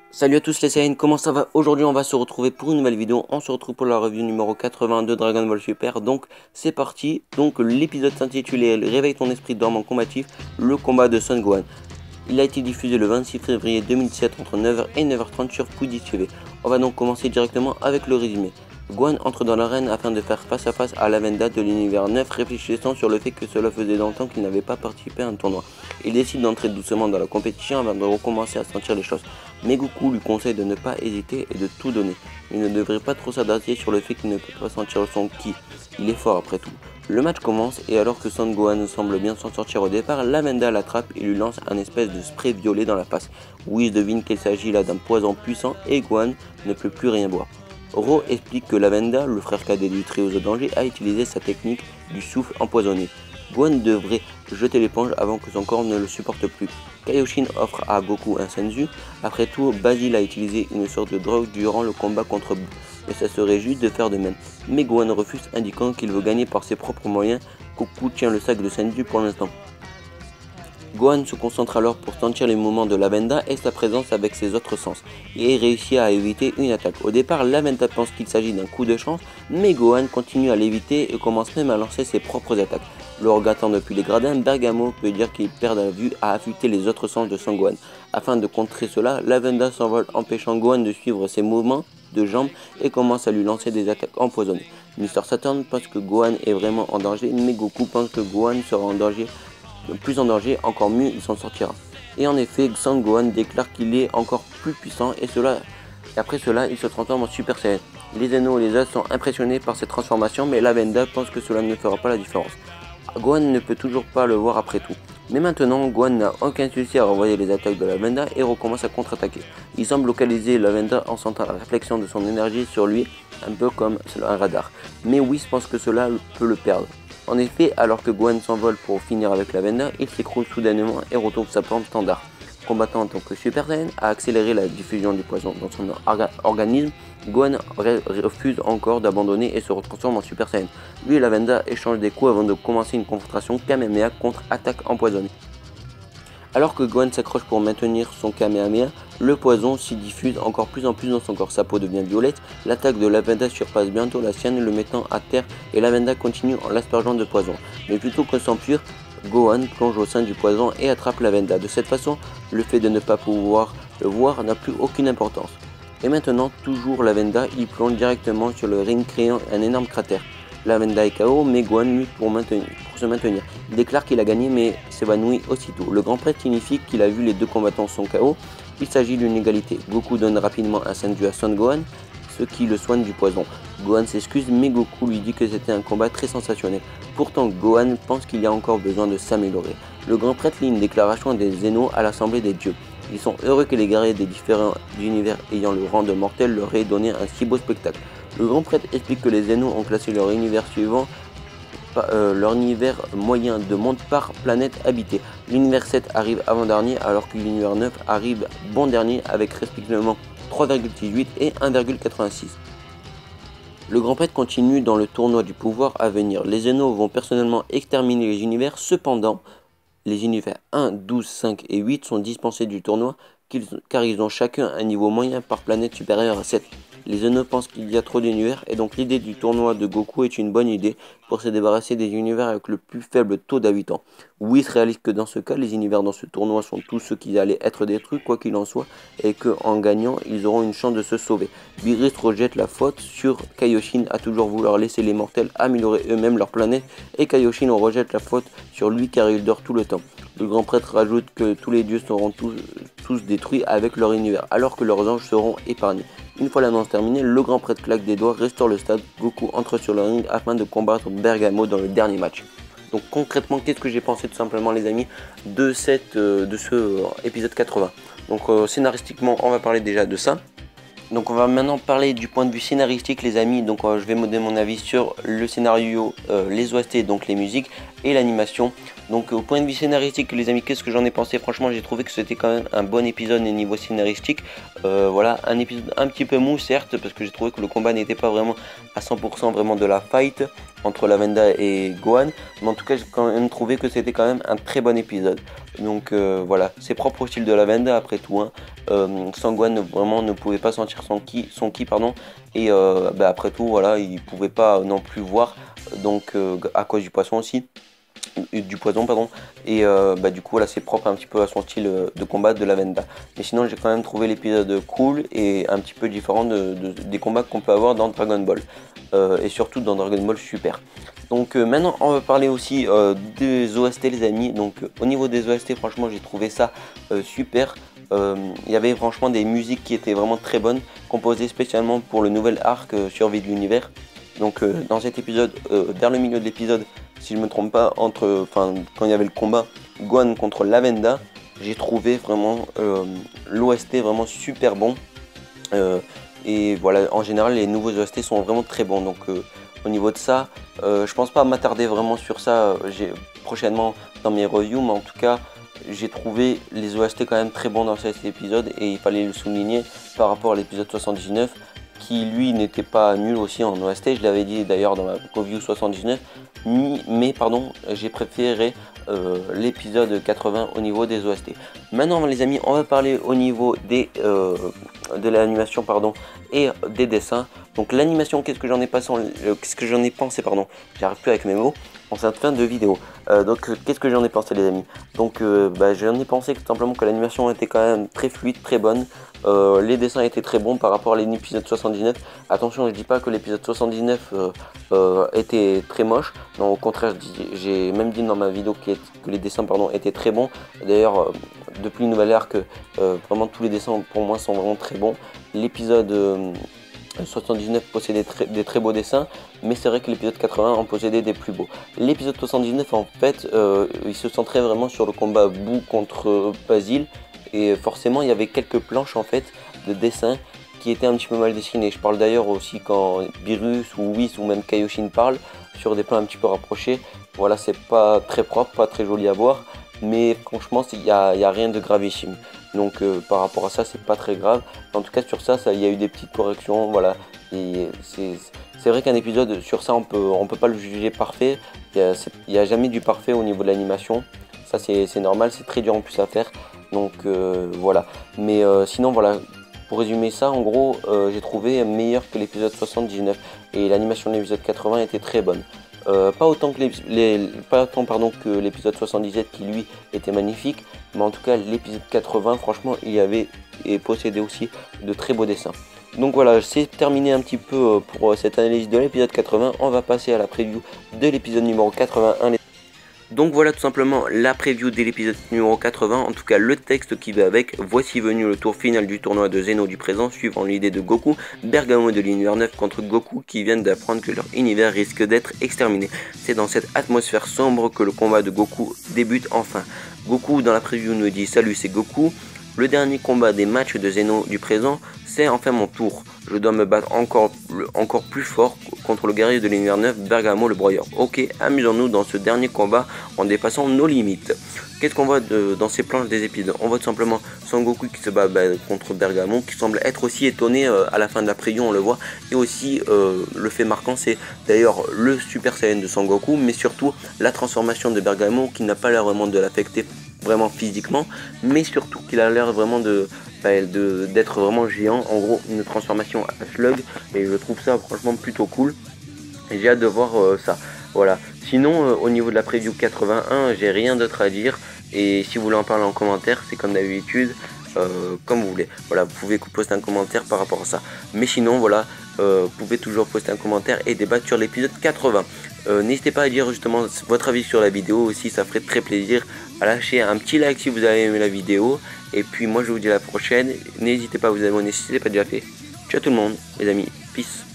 Salut à tous les Saiyans, comment ça va? Aujourd'hui on va se retrouver pour une nouvelle vidéo. On se retrouve pour la review numéro 80 de Dragon Ball Super. Donc c'est parti. Donc l'épisode s'intitulait Réveille ton esprit dormant combatif, le combat de Son Gohan. Il a été diffusé le 26 février 2017 entre 9h et 9h30 sur Kudi TV. On va donc commencer directement avec le résumé. Gohan entre dans l'arène afin de faire face à face à la Venda de l'univers 9, réfléchissant sur le fait que cela faisait longtemps qu'il n'avait pas participé à un tournoi. Il décide d'entrer doucement dans la compétition avant de recommencer à sentir les choses. Mais Goku lui conseille de ne pas hésiter et de tout donner. Il ne devrait pas trop s'adapter sur le fait qu'il ne peut pas sentir son ki. Il est fort après tout. Le match commence et alors que Son Gohan semble bien s'en sortir au départ, la Venda l'attrape et lui lance un espèce de spray violet dans la face. Whis devine qu'il s'agit là d'un poison puissant et Gohan ne peut plus rien boire. Ro explique que Lavenda, le frère cadet du trio The Danger, a utilisé sa technique du souffle empoisonné. Gohan devrait jeter l'éponge avant que son corps ne le supporte plus. Kaioshin offre à Goku un senzu. Après tout, Basil a utilisé une sorte de drogue durant le combat contre Buu, et ça serait juste de faire de même. Mais Gohan refuse, indiquant qu'il veut gagner par ses propres moyens. Goku tient le sac de senzu pour l'instant. Gohan se concentre alors pour sentir les mouvements de Lavenda et sa présence avec ses autres sens, et réussit à éviter une attaque. Au départ, Lavenda pense qu'il s'agit d'un coup de chance, mais Gohan continue à l'éviter et commence même à lancer ses propres attaques. Le regardant depuis les gradins, Bergamo peut dire qu'il perd la vue à affûter les autres sens de son Gohan. Afin de contrer cela, Lavenda s'envole empêchant Gohan de suivre ses mouvements de jambes et commence à lui lancer des attaques empoisonnées. Mr Saturn pense que Gohan est vraiment en danger, mais Goku pense que Gohan sera en danger plus en danger, encore mieux il s'en sortira. Et en effet, Son Gohan déclare qu'il est encore plus puissant et après cela il se transforme en Super Saiyan. Les Zeno et les As sont impressionnés par cette transformation, mais Lavenda pense que cela ne fera pas la différence. Gohan ne peut toujours pas le voir après tout. Mais maintenant, Gohan n'a aucun souci à renvoyer les attaques de Lavenda et recommence à contre-attaquer. Il semble localiser Lavenda en sentant la réflexion de son énergie sur lui, un peu comme un radar. Mais Whis pense que cela peut le perdre. En effet, alors que Gohan s'envole pour finir avec Lavenda, il s'écroule soudainement et retrouve sa forme standard. Combattant en tant que Super Saiyan, à accélérer la diffusion du poison dans son organisme, Gohan refuse encore d'abandonner et se transforme en Super Saiyan. Lui et Lavenda échangent des coups avant de commencer une confrontation Kamehameha contre attaque empoisonnée. Alors que Gohan s'accroche pour maintenir son Kamehameha, le poison s'y diffuse encore plus en plus dans son corps. Sa peau devient violette, l'attaque de Lavenda surpasse bientôt la sienne, le mettant à terre et Lavenda continue en l'aspergeant de poison. Mais plutôt que s'enfuir, Gohan plonge au sein du poison et attrape Lavenda. De cette façon, le fait de ne pas pouvoir le voir n'a plus aucune importance. Et maintenant, toujours Lavenda, il plonge directement sur le ring créant un énorme cratère. Lavenda est KO, mais Gohan lutte pour se maintenir. Il déclare qu'il a gagné mais s'évanouit aussitôt. Le grand prêtre signifie qu'il a vu les deux combattants sont KO. Il s'agit d'une égalité. Goku donne rapidement un senzu à Son Gohan, ce qui le soigne du poison. Gohan s'excuse, mais Goku lui dit que c'était un combat très sensationnel. Pourtant, Gohan pense qu'il y a encore besoin de s'améliorer. Le grand prêtre lit une déclaration des Zeno à l'Assemblée des dieux. Ils sont heureux que les guerriers des différents univers ayant le rang de mortel leur aient donné un si beau spectacle. Le grand prêtre explique que les Zeno ont classé leur univers suivant leur univers moyen de monde par planète habitée. L'univers 7 arrive avant-dernier alors que l'univers 9 arrive bon dernier avec respectivement 3,18 et 1,86. Le grand prêtre continue dans le tournoi du pouvoir à venir. Les Zeno vont personnellement exterminer les univers, cependant, les univers 1, 12, 5 et 8 sont dispensés du tournoi car ils ont chacun un niveau moyen par planète supérieur à 7. Les Zeno pensent qu'il y a trop d'univers et donc l'idée du tournoi de Goku est une bonne idée pour se débarrasser des univers avec le plus faible taux d'habitants. Whis réalise que dans ce cas, les univers dans ce tournoi sont tous ceux qui allaient être détruits quoi qu'il en soit et qu'en gagnant, ils auront une chance de se sauver. Beerus rejette la faute sur Kaioshin à toujours vouloir laisser les mortels améliorer eux-mêmes leur planète et Kaioshin rejette la faute sur lui car il dort tout le temps. Le grand prêtre rajoute que tous les dieux seront tous détruits avec leur univers alors que leurs anges seront épargnés. Une fois l'annonce terminée, le grand prêtre claque des doigts, restaure le stade, Goku entre sur le ring afin de combattre Bergamo dans le dernier match. Donc concrètement, qu'est-ce que j'ai pensé tout simplement les amis de ce épisode 80. Donc scénaristiquement, on va parler déjà de ça. Donc on va maintenant parler du point de vue scénaristique les amis, donc je vais me donner mon avis sur le scénario, les OST, donc les musiques et l'animation. Donc au point de vue scénaristique les amis, qu'est-ce que j'en ai pensé? Franchement j'ai trouvé que c'était quand même un bon épisode au niveau scénaristique. Voilà, un épisode un petit peu mou certes, parce que j'ai trouvé que le combat n'était pas vraiment à 100% vraiment de la fight. entre Lavenda et Gohan, mais en tout cas j'ai quand même trouvé que c'était quand même un très bon épisode. Donc voilà, c'est propre au style de Lavenda après tout, hein. Sans Gohan vraiment ne pouvait pas sentir son ki pardon, et après tout voilà, il pouvait pas non plus voir, donc à cause du poisson aussi, du poison pardon, et du coup voilà, c'est propre un petit peu à son style de combat de Lavenda. Mais sinon j'ai quand même trouvé l'épisode cool et un petit peu différent des combats qu'on peut avoir dans Dragon Ball, et surtout dans Dragon Ball Super. Donc maintenant on va parler aussi des OST les amis. Donc au niveau des OST franchement j'ai trouvé ça super. Il y avait franchement des musiques qui étaient vraiment très bonnes, composées spécialement pour le nouvel arc Survie de l'univers. Donc dans cet épisode, vers le milieu de l'épisode, si je me trompe pas, quand il y avait le combat Gohan contre Lavenda, j'ai trouvé vraiment l'OST vraiment super bon. Et voilà, en général les nouveaux OST sont vraiment très bons. Donc au niveau de ça, je pense pas m'attarder vraiment sur ça prochainement dans mes reviews, mais en tout cas j'ai trouvé les OST quand même très bons dans cet épisode et il fallait le souligner par rapport à l'épisode 79 qui lui n'était pas nul aussi en OST. Je l'avais dit d'ailleurs dans ma review 79, mais pardon, j'ai préféré l'épisode 80 au niveau des OST. Maintenant les amis, on va parler au niveau de l'animation pardon et des dessins. Donc l'animation, qu'est-ce que j'en ai pensé pardon, j'arrive plus avec mes mots en cette fin de vidéo. Donc qu'est-ce que j'en ai pensé les amis? Donc j'en ai pensé tout simplement que l'animation était quand même très fluide, très bonne. Les dessins étaient très bons par rapport à l'épisode 79. Attention, je dis pas que l'épisode 79 était très moche. Non, au contraire, j'ai même dit dans ma vidéo que les dessins pardon, étaient très bons. D'ailleurs, depuis le nouvel arc, vraiment tous les dessins pour moi sont vraiment très bons. L'épisode 79 possédait des très beaux dessins, mais c'est vrai que l'épisode 80 en possédait des plus beaux. L'épisode 79 en fait, il se centrait vraiment sur le combat Boo contre Basile. Et forcément il y avait quelques planches en fait de dessin qui étaient un petit peu mal dessinées. Je parle d'ailleurs aussi quand Beerus ou Whis ou même Kaioshin parlent sur des plans un petit peu rapprochés. Voilà, c'est pas très propre, pas très joli à voir, mais franchement il n'y a rien de gravissime. Donc par rapport à ça c'est pas très grave. En tout cas sur ça il y a eu des petites corrections. Voilà, et c'est vrai qu'un épisode sur ça on peut pas le juger parfait. Il n'y a jamais du parfait au niveau de l'animation. Ça c'est normal, c'est très dur en plus à faire. Donc voilà, mais sinon voilà, pour résumer ça en gros j'ai trouvé meilleur que l'épisode 79 et l'animation de l'épisode 80 était très bonne. Pas autant que l'épisode 77 qui lui était magnifique, mais en tout cas l'épisode 80 franchement il y avait et possédait aussi de très beaux dessins. Donc voilà, c'est terminé un petit peu pour cette analyse de l'épisode 80. On va passer à la preview de l'épisode numéro 81. Donc voilà tout simplement la preview de l'épisode numéro 80, en tout cas le texte qui va avec. Voici venu le tour final du tournoi de Zeno du présent, suivant l'idée de Goku, Bergamo de l'univers 9 contre Goku qui viennent d'apprendre que leur univers risque d'être exterminé. C'est dans cette atmosphère sombre que le combat de Goku débute enfin. Goku dans la preview nous dit: salut, c'est Goku. Le dernier combat des matchs de Zeno du présent, c'est enfin mon tour. Je dois me battre encore plus fort contre le guerrier de l'univers 9, Bergamo le broyeur. Ok, amusons-nous dans ce dernier combat en dépassant nos limites. Qu'est-ce qu'on voit dans ces planches des épisodes? On voit tout simplement Son Goku qui se bat contre Bergamo, qui semble être aussi étonné à la fin de la preview, on le voit. Et aussi, le fait marquant, c'est d'ailleurs le Super Saiyan de Son Goku, mais surtout la transformation de Bergamo qui n'a pas l'air vraiment de l'affecter vraiment physiquement, mais surtout qu'il a l'air vraiment d'être vraiment géant. En gros, une transformation à Slug, et je trouve ça franchement plutôt cool. Et j'ai hâte de voir ça. Voilà. Sinon, au niveau de la preview 81, j'ai rien d'autre à dire. Et si vous voulez en parler en commentaire, c'est comme d'habitude, comme vous voulez. Voilà, vous pouvez poster un commentaire par rapport à ça. Mais sinon, voilà, vous pouvez toujours poster un commentaire et débattre sur l'épisode 80. N'hésitez pas à dire justement votre avis sur la vidéo aussi, ça ferait très plaisir. À lâcher un petit like si vous avez aimé la vidéo. Et puis moi je vous dis à la prochaine. N'hésitez pas à vous abonner si ce n'est pas déjà fait. Ciao tout le monde, les amis. Peace.